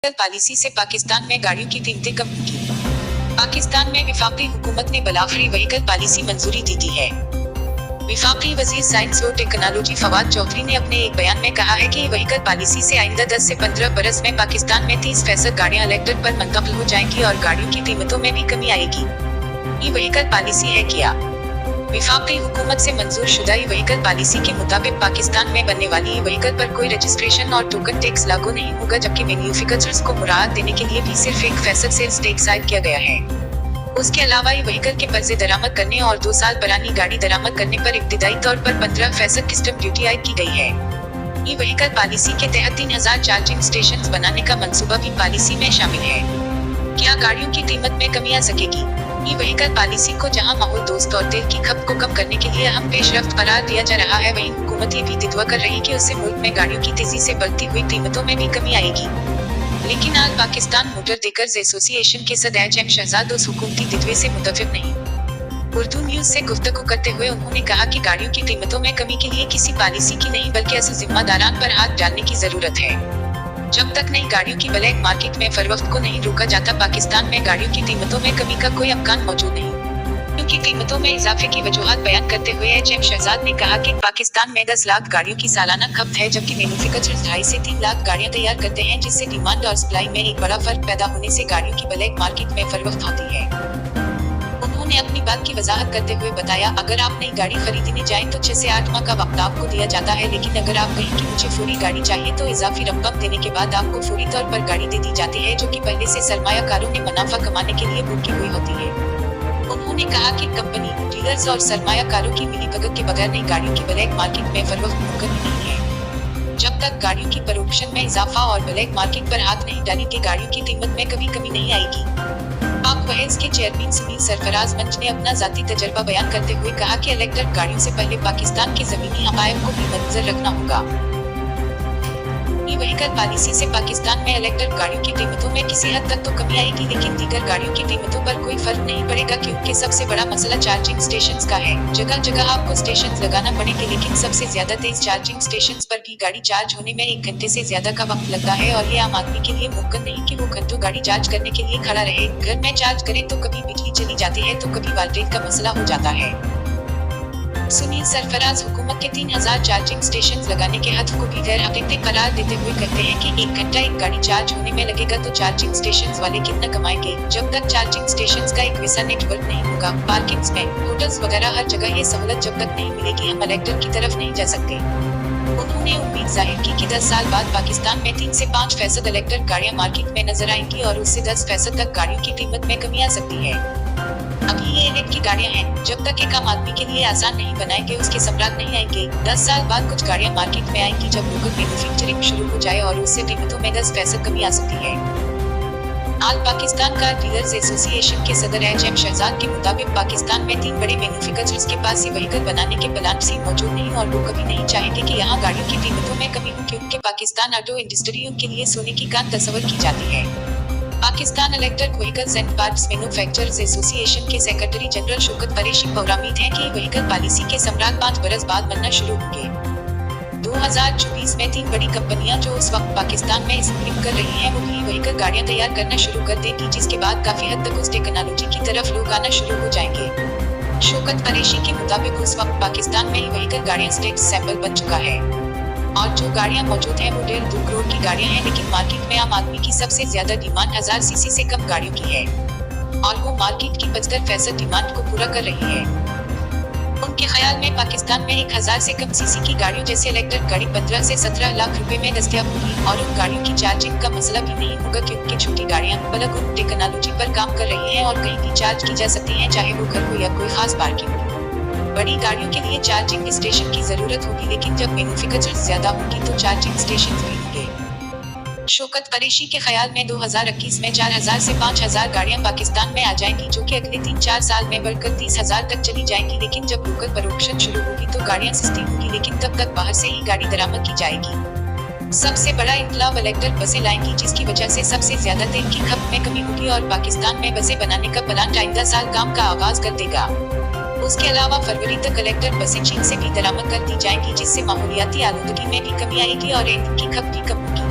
Policy से पाकिस्तान में गाड़ियों की कीमतें कम होंगी। पाकिस्तान में वफाकी हुकूमत ने बलाफ्री व्हीकल पॉलिसी मंजूरी दी है। वफाकी वजीर साइंस और टेक्नोलॉजी फवाद चौधरी ने अपने एक बयान में कहा है कि व्हीकल पॉलिसी से आइंदा 10 से 15 बरस में पाकिस्तान में 30% गाड़ियां इलेक्ट्रिक पर मुंतकिल हो जाएंगी और गाड़ियों की कीमतों में भी कमी आएगी। ये व्हीकल पॉलिसी है क्या? वफाकी हुकूमत से मंजूर शुदा व्हीकल पॉलिसी के मुताबिक पाकिस्तान में बनने वाली ये व्हीकल पर कोई रजिस्ट्रेशन और टोकन टैक्स लागू नहीं होगा, जबकि मैन्युफैक्चरर्स को मुराहत देने के लिए भी सिर्फ 1% सेल्स टैक्स आयद किया गया है। उसके अलावा ये व्हीकल के पर्चे दरामद करने और 2 साल पुरानी गाड़ी दरामद करने पर इब्तिदाई तौर पर 15% कस्टम ड्यूटी आयद की गई है। ये व्हीकल पॉलिसी के तहत 3000 चार्जिंग स्टेशन बनाने का मंसूबा भी पॉलिसी में शामिल है। क्या गाड़ियों की कीमत में कमी आ सकेगी? ये व्हीकल पॉलिसी को जहां माहौल दोस्त और तेल की खपत को कम करने के लिए अहम पेशरफ्त करार दिया जा रहा है, वहीं हुकूमत ये भी दिदवा कर रही है कि उससे मुल्क में गाड़ियों की तेजी से बढ़ती हुई कीमतों में भी कमी आएगी। लेकिन आज पाकिस्तान मोटर डीलर्स एसोसिएशन के सदर एचएम शहजाद उस हुकूमती दिदवे से मुतफिक नहीं। उर्दू न्यूज से गुफ्तगू करते हुए उन्होंने कहा कि गाड़ियों की कीमतों में कमी के लिए किसी पॉलिसी की नहीं बल्कि असल जिम्मेदारान पर हाथ डालने की जरूरत है। जब तक नई गाड़ियों की ब्लैक मार्केट में फरोख्त को नहीं रोका जाता, पाकिस्तान में गाड़ियों की कीमतों में कमी का कोई इम्कान मौजूद नहीं। क्योंकि कीमतों में इजाफे की वजूहात बयान करते हुए एचएम शहजाद ने कहा कि पाकिस्तान में 10 लाख गाड़ियों की सालाना खपत है, जबकि मैन्युफैक्चरर्स 2.5 से 3 लाख गाड़ियां तैयार करते हैं, जिससे डिमांड और सप्लाई में एक बड़ा फर्क पैदा होने से गाड़ियों की ब्लैक मार्केट में फरोख्त होती है। उन्होंने अपनी बात की वजाहत करते हुए बताया, अगर आप नई गाड़ी खरीदने जाएं तो 6 से 8 माह का वक्त आपको दिया जाता है, लेकिन अगर आप कहें कि मुझे फौरी गाड़ी चाहिए तो इजाफी रकम देने के बाद आपको फौरी तौर पर गाड़ी दे दी जाती है, जो कि पहले से सरमायाकारों ने मुनाफा कमाने के लिए बुक की हुई होती है। उन्होंने कहा कि कंपनी, डीलर्स और सरमायाकारों की मिलीभगत के बगैर नई गाड़ियों की ब्लैक मार्केट में फरोख्त मुमकिन नहीं है। जब तक गाड़ियों की प्रोडक्शन में इजाफा और ब्लैक मार्केट पर हाथ नहीं डालेंगे, गाड़ियों की कीमत में कमी नहीं आएगी। पाक वहज के चेयरमैन सुनील सरफराज मंच ने अपना जाती तजर्बा बयान करते हुए कहा कि इलेक्ट्रिक गाड़ियों से पहले पाकिस्तान के जमीनी हमायत को भी मद्देनजर रखना होगा। ये व्हीकल पॉलिसी से पाकिस्तान में इलेक्ट्रिक गाड़ियों की कीमतों में किसी हद तक तो कमी आएगी, लेकिन दीगर गाड़ियों की कीमतों पर कोई फर्क नहीं पड़ेगा, क्योंकि सबसे बड़ा मसला चार्जिंग स्टेशंस का है। जगह जगह आपको स्टेशन लगाना पड़ेंगे, लेकिन सबसे ज्यादा तेज चार्जिंग स्टेशन पर भी गाड़ी चार्ज होने में 1 घंटे से ज्यादा का वक्त लगता है, और ये आम आदमी के लिए मुमकिन नहीं कि वो घंटों गाड़ी चार्ज करने के लिए खड़ा रहे। घर में चार्ज करे तो कभी बिजली चली जाती है तो कभी वोल्टेज का मसला हो जाता है। सुनील सरफराज हुकूमत के 3000 चार्जिंग स्टेशन लगाने के हद को भी गैर हकीकी करार देते हुए कहते हैं कि 1 घंटा एक गाड़ी चार्ज होने में लगेगा तो चार्जिंग स्टेशन वाले कितना कमाएंगे। जब तक चार्जिंग स्टेशन का एक वैसा नेटवर्क नहीं होगा, पार्किंग्स में, होटल्स वगैरह हर जगह ये सहूलत जब तक नहीं मिलेगी, हम इलेक्ट्रिक की तरफ नहीं जा सकते। उन्होंने उम्मीद जाहिर की कि 10 साल बाद पाकिस्तान में 3 से 5% इलेक्ट्रिक गाड़ियां मार्केट में नजर आएंगी और उससे 10% तक गाड़ियों की कीमत में कमी आ सकती है। अभी ये इलेक्ट्रिक की गाड़ियां हैं, जब तक एक आम आदमी के लिए आसान नहीं बनाएंगे उसके सम्राट नहीं आएंगे। 10 साल बाद कुछ गाड़ियां मार्केट में आएंगी जब लोकल मैन्युफैक्चरिंग शुरू हो जाए और उससे कीमतों में 10% कमी आ सकती है। आल पाकिस्तान कार डीलर्स एसोसिएशन के सदर एचएम शहजाद के मुताबिक पाकिस्तान में 3 बड़े मैन्युफैक्चरर्स के पास ये व्हीकल बनाने के प्लांट ही मौजूद नहीं, और वो कभी नहीं चाहेंगे कि यहाँ गाड़ियों की कीमतों में कमी हो, क्योंकि पाकिस्तान ऑटो इंडस्ट्री के लिए सोने की खान तस्वर की जाती है। Pakistan electric vehicles and parts manufacturers association के सेक्रेटरी जनरल शौकत कुरैशी पर उम्मीद है कि व्हीकल पॉलिसी के सम्राट 5 बरस बाद बनना शुरू होंगे। 2024 में 3 बड़ी कंपनियां जो उस वक्त पाकिस्तान में इस्तेमाल कर रही हैं, वो भी व्हीकल गाड़ियां तैयार करना शुरू कर देंगी, जिसके बाद काफी हद तक उस टेक्नोलॉजी की तरफ लोग आना शुरू हो जाएंगे। शौकत कुरैशी के मुताबिक उस वक्त पाकिस्तान में ही व्हीकल गाड़ियां स्टेट सैंपल बन चुका है, और जो गाड़ियां मौजूद हैं वो 1.5-2 करोड़ की गाड़ियां हैं, लेकिन मार्केट में आम आदमी की सबसे ज्यादा डिमांड 1000 सीसी से कम गाड़ियों की है, और वो मार्केट की 75% डिमांड को पूरा कर रही है। उनके ख्याल में पाकिस्तान में 1000 से कम सीसी की गाड़ियों जैसे इलेक्ट्रिक गाड़ी 15 से 17 लाख रुपए में दस्तयाब होगी, और उन गाड़ियों की चार्जिंग का मसला भी नहीं होगा, क्योंकि छोटी गाड़ियां प्लग इन टेक्नोलॉजी पर काम कर रही हैं और कहीं भी चार्ज की जा सकती हैं, चाहे वो घर हो या कोई खास पार्किंग। बड़ी गाड़ियों के लिए चार्जिंग स्टेशन की जरूरत होगी, लेकिन जब मैन्युफैक्चरर्स ज्यादा होंगी तो चार्जिंग स्टेशन भी होंगे। शौकत कुरैशी के ख्याल में 2021 में 4000 से 5000 गाड़ियां पाकिस्तान में आ जाएंगी, जो कि अगले 3-4 साल में बढ़कर 30,000 तक चली जाएंगी। लेकिन जब लोकल प्रोडक्शन शुरू होगी तो गाड़ियां सस्ती होंगी, लेकिन तब तक बाहर से ही गाड़ी दरामद की जाएगी। सबसे बड़ा इंकलाब इलेक्ट्रिक बसें लाएंगी, जिसकी वजह से सबसे ज्यादा तेल की खपत में कमी होगी, और पाकिस्तान में बसें बनाने का प्लांट आइंदा साल काम का आगाज कर देगा। उसके अलावा फरवरी तक इलेक्ट्रिक बसें चीन से भी दरामद कर दी जाएंगी, जिससे माहौलियाती आलूदगी में भी कमी आएगी और ईंधन की खपत भी कम होगी।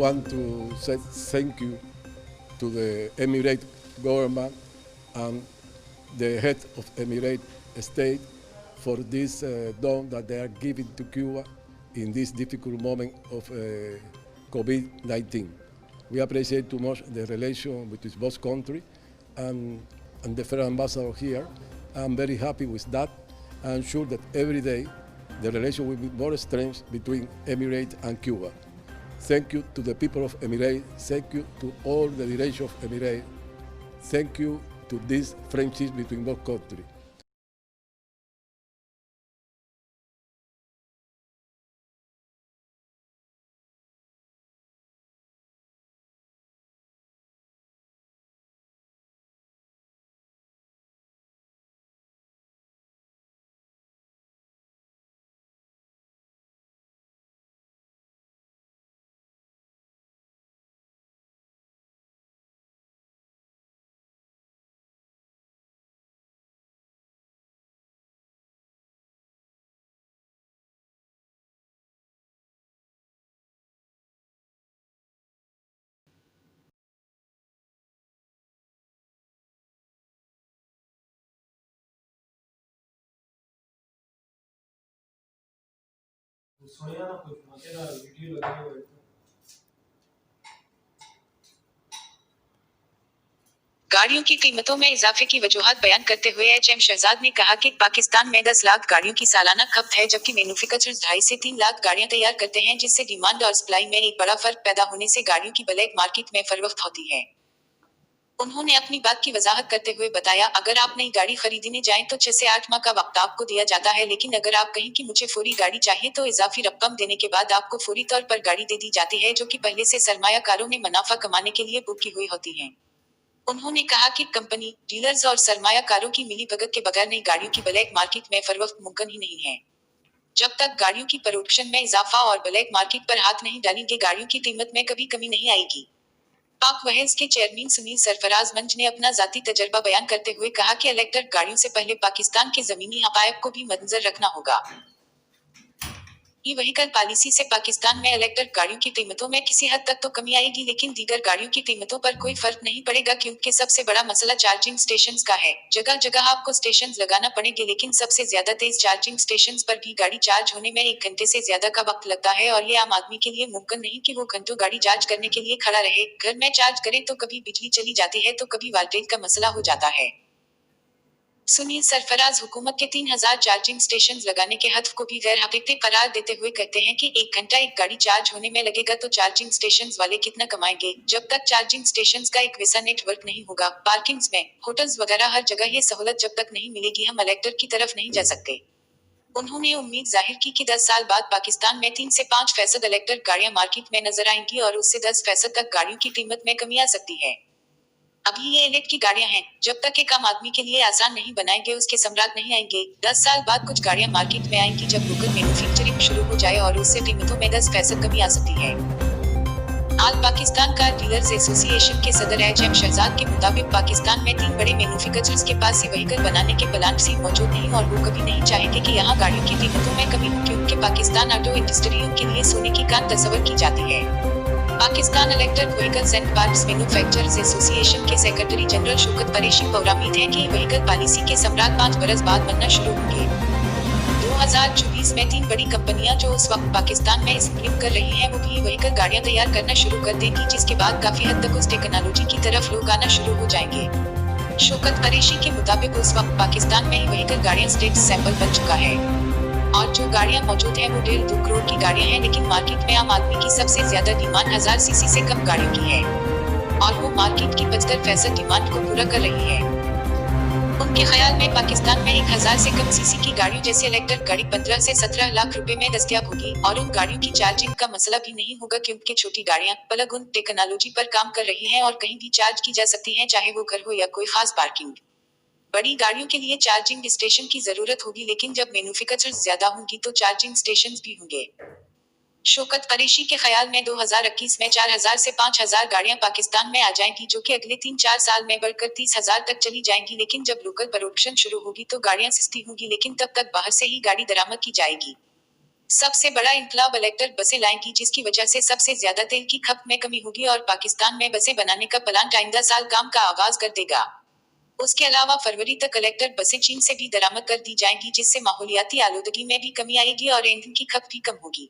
want to say thank you to the Emirate government and the head of Emirate state for this loan that they are giving to Cuba in this difficult moment of COVID-19. We appreciate too much the relation between both countries and the Federal Ambassador here. I'm very happy with that. I'm sure that every day the relation will be more strength between Emirates and Cuba. Thank you to the people of Emirates. Thank you to all the direction of Emirates. Thank you to this friendship between both countries. गाड़ियों की कीमतों में इजाफे की वजूहत बयान करते हुए एचएम शहजाद ने कहा कि पाकिस्तान में 10 लाख गाड़ियों की सालाना खपत है, जबकि मैन्युफैक्चरर्स 2.5 से 3 लाख गाड़ियां तैयार करते हैं, जिससे डिमांड और सप्लाई में एक बड़ा फर्क पैदा होने से गाड़ियों की ब्लैक मार्केट में फरोख्त होती है। उन्होंने अपनी बात की वजाहत करते हुए बताया, अगर आप नई गाड़ी खरीदने जाएं तो 6 से 8 माह का वक्त आपको दिया जाता है, लेकिन अगर आप कहें कि मुझे फौरी गाड़ी चाहिए तो इजाफी रकम देने के बाद आपको फौरी तौर पर गाड़ी दे दी जाती है, जो कि पहले से सरमायाकारों ने मुनाफा कमाने के लिए बुक की हुई होती है। उन्होंने कहा कि कंपनी, डीलर्स और सरमायाकारों की मिलीभगत के बगैर नई गाड़ियों की ब्लैक मार्केट में फरोख्त मुमकिन ही नहीं है। जब तक गाड़ियों की प्रोडक्शन में इजाफा और ब्लैक मार्केट पर हाथ नहीं डालेंगे, गाड़ियों की कीमत में कभी कमी नहीं आएगी। पाक वहेज के चेयरमैन सुनील सरफराज मंच ने अपना जाती तजर्बा बयान करते हुए कहा कि इलेक्ट्रिक गाड़ियों से पहले पाकिस्तान के जमीनी हकायक को भी मद्देनजर रखना होगा। ई व्हीकल पॉलिसी से पाकिस्तान में इलेक्ट्रिक गाड़ियों की कीमतों में किसी हद तक तो कमी आएगी, लेकिन दीगर गाड़ियों की कीमतों पर कोई फर्क नहीं पड़ेगा, क्योंकि सबसे बड़ा मसला चार्जिंग स्टेशंस का है। जगह जगह आपको स्टेशंस लगाना पड़ेंगे, लेकिन सबसे ज्यादा तेज चार्जिंग स्टेशंस पर भी गाड़ी चार्ज होने में 1 घंटे से ज्यादा का वक्त लगता है, और ये आम आदमी के लिए मुमकिन नहीं कि वो घंटों गाड़ी चार्ज करने के लिए खड़ा रहे। घर में चार्ज करें तो कभी बिजली चली जाती है तो कभी वोल्टेज का मसला हो जाता है। सुनील सरफराज हुकूमत के 3000 चार्जिंग स्टेशन लगाने के हदफ को भी गैर हकीकी करार देते हुए कहते हैं कि 1 घंटा एक गाड़ी चार्ज होने में लगेगा तो चार्जिंग स्टेशन वाले कितना कमाएंगे, जब तक चार्जिंग स्टेशन का एक वैसा नेटवर्क नहीं होगा। पार्किंग्स में, होटल्स वगैरह हर जगह ये सहूलत जब तक नहीं मिलेगी, हम इलेक्ट्रिक की तरफ नहीं जा सकते। उन्होंने उम्मीद जाहिर की कि 10 साल बाद पाकिस्तान में 3 से 5% इलेक्ट्रिक गाड़ियां मार्केट में नजर आएंगी और उससे 10% तक गाड़ियों की कीमत में कमी आ सकती है। अभी ये इलेक्ट्रिक की गाड़ियां हैं, जब तक एक आम आदमी के लिए आसान नहीं बनाएंगे उसके सम्राट नहीं आएंगे। 10 साल बाद कुछ गाड़ियां मार्केट में आएंगी जब लोकल मैन्युफैक्चरिंग शुरू हो जाए और उससे कीमतों में 10% कमी आ सकती है। आल पाकिस्तान कार डीलर्स एसोसिएशन के सदर एचएम शहजाद के मुताबिक पाकिस्तान में 3 बड़े मैन्युफैक्चरर्स के पास ये व्हीकल बनाने के प्लांट ही मौजूद नहीं, और वो कभी नहीं चाहेंगे कि यहाँ गाड़ियों की कीमतों में कमी हो, क्योंकि पाकिस्तान ऑटो इंडस्ट्रियों के लिए सोने की कान तस्वर की जाती है। Pakistan electric vehicles and parts manufacturers association के सेक्रेटरी जनरल शौकत कुरैशी पर उम्मीद है कि व्हीकल पॉलिसी के सम्राट 5 बरस बाद बनना शुरू होंगे। 2024 में 3 बड़ी कंपनियां जो उस वक्त पाकिस्तान में इस्तेमाल कर रही हैं, वो भी व्हीकल गाड़ियां तैयार करना शुरू कर देंगी, जिसके बाद काफी हद तक उस टेक्नोलॉजी की तरफ लोग आना शुरू हो जाएंगे। शौकत कुरैशी के मुताबिक उस वक्त पाकिस्तान में व्हीकल गाड़ियां स्टेट सैंपल बन चुका है, और जो गाड़ियां मौजूद हैं वो 1.5-2 करोड़ की गाड़ियां हैं, लेकिन मार्केट में आम आदमी की सबसे ज्यादा डिमांड 1000 सीसी से कम गाड़ियों की है, और वो मार्केट की 75% डिमांड को पूरा कर रही है। उनके ख्याल में पाकिस्तान में 1000 से कम सीसी की गाड़ियों जैसे इलेक्ट्रिक गाड़ी 15 से 17 लाख रुपए में दस्तयाब होगी, और उन गाड़ियों की चार्जिंग का मसला भी नहीं होगा, क्योंकि छोटी गाड़ियां प्लग इन टेक्नोलॉजी पर काम कर रही हैं और कहीं भी चार्ज की जा सकती हैं, चाहे वो घर हो या कोई खास पार्किंग। बड़ी गाड़ियों के लिए चार्जिंग स्टेशन की जरूरत होगी, लेकिन जब मैन्युफैक्चरर्स ज्यादा होंगी तो चार्जिंग स्टेशंस भी होंगे। शौकत कुरैशी के ख्याल में 2021 में 4000 से 5000 गाड़ियां पाकिस्तान में आ जाएंगी, जो कि अगले 3-4 साल में बढ़कर 30,000 तक चली जाएंगी, लेकिन जब लोकल प्रोडक्शन शुरू होगी तो गाड़ियां सस्ती होंगी, लेकिन तब तक बाहर से ही गाड़ी दरामद की जाएगी। सबसे बड़ा इनकलाब इलेक्ट्रिक बसें लाएंगी, जिसकी वजह से सबसे ज्यादा तेल की खपत में कमी होगी और पाकिस्तान में बसें बनाने का प्लांट आइंदा साल काम का आगाज कर देगा। उसके अलावा फरवरी तक इलेक्ट्रिक बसें चीन से भी दरामद कर दी जाएंगी, जिससे माहौलियाती आलूदगी में भी कमी आएगी और ईंधन की खपत भी कम होगी।